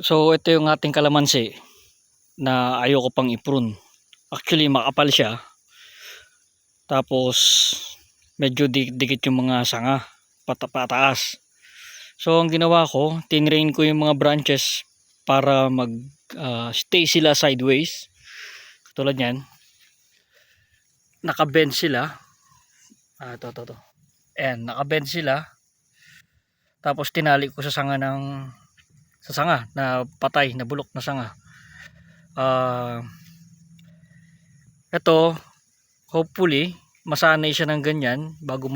So ito yung ating kalamansi na ayoko pang i-prune. Actually makapal siya. Tapos medyo dikit yung mga sanga pataas. So ang ginawa ko, tinrain ko yung mga branches para mag stay sila sideways. Katulad yan. Naka-bend sila. Ito. Ayan, naka-bend sila. Tapos tinali ko sa sanga na patay, na bulok na sanga. Ito, hopefully masanay siya ng ganyan bago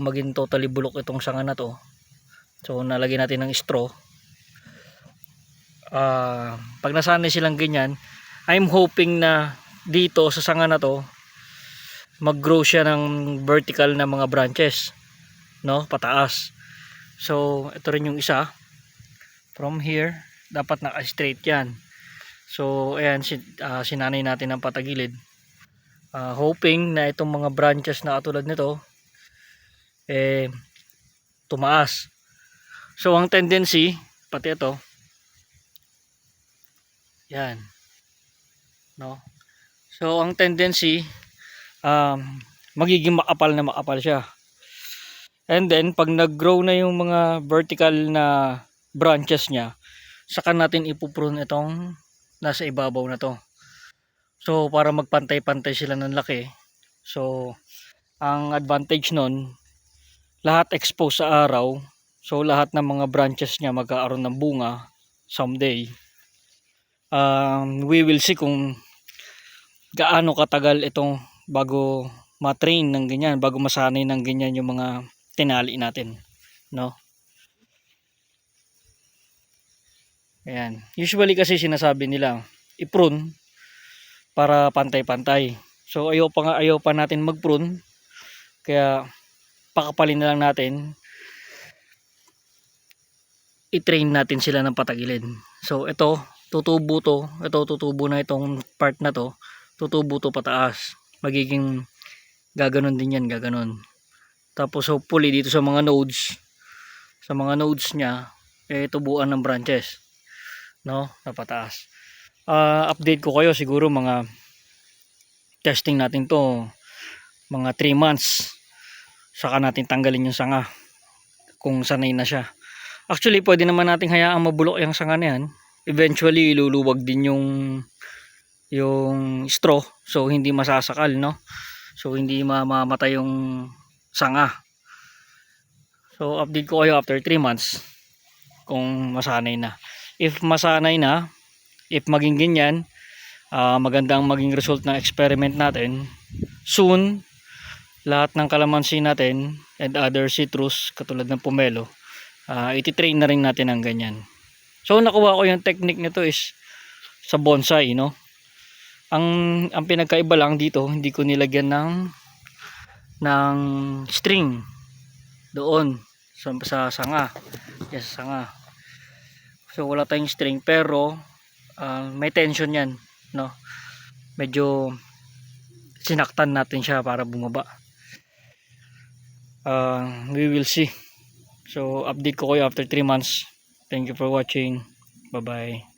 maging totally bulok itong sanga na to. So nalagyan natin ng straw. Pag nasanay silang ganyan, I'm hoping na dito sa sanga na to mag-grow siya ng vertical na mga branches, no, pataas. So ito rin yung isa, from here dapat naka-straight yan. So ayan, sinanay natin ng patagilid, hoping na itong mga branches na katulad nito tumaas. So ang tendency, pati ito, yan, no, so ang tendency magiging makapal siya. And then pag nag-grow na yung mga vertical na branches niya, saka natin ipuprune itong nasa ibabaw na to. So para magpantay-pantay sila ng laki. So ang advantage nun, lahat exposed sa araw. So lahat ng mga branches niya magkakaroon ng bunga someday. We will see kung gaano katagal itong bago matrain ng ganyan, bago masanay ng ganyan yung mga tinali natin, no? Ayan. Usually kasi sinasabi nila i-prune para pantay-pantay. So ayaw pa natin mag-prune, kaya pakapalin na lang natin, i-train natin sila ng patagilid. So ito tutubo na itong part na to, tutubo to pataas, magiging gaganon din yan, gaganon. Tapos hopefully dito sa mga nodes nya tubuan ng branches, no, na pataas. Update ko kayo siguro mga testing natin to mga 3 months, saka natin tanggalin yung sanga kung sanay na siya. Actually pwede naman nating hayaang mabulok yung sanga na yan. Eventually iluluwag din yung straw, so hindi masasakal, no, so hindi mamamatay yung sanga. So update ko kayo after 3 months kung masanay na. If masanay na, if maging ganyan, magandang maging result ng experiment natin, soon lahat ng kalamansi natin and other citrus katulad ng pomelo, iti-train na rin natin ang ganyan. So nakuha ko yung technique nito is sa bonsai, no. Ang pinagkaiba lang dito, hindi ko nilagyan ng string doon sa sanga. Yes, sanga. So wala tayong string, pero may tension yan, no. Medyo sinaktan natin siya para bumaba. We will see. So update ko kayo after 3 months. Thank you for watching. Bye bye.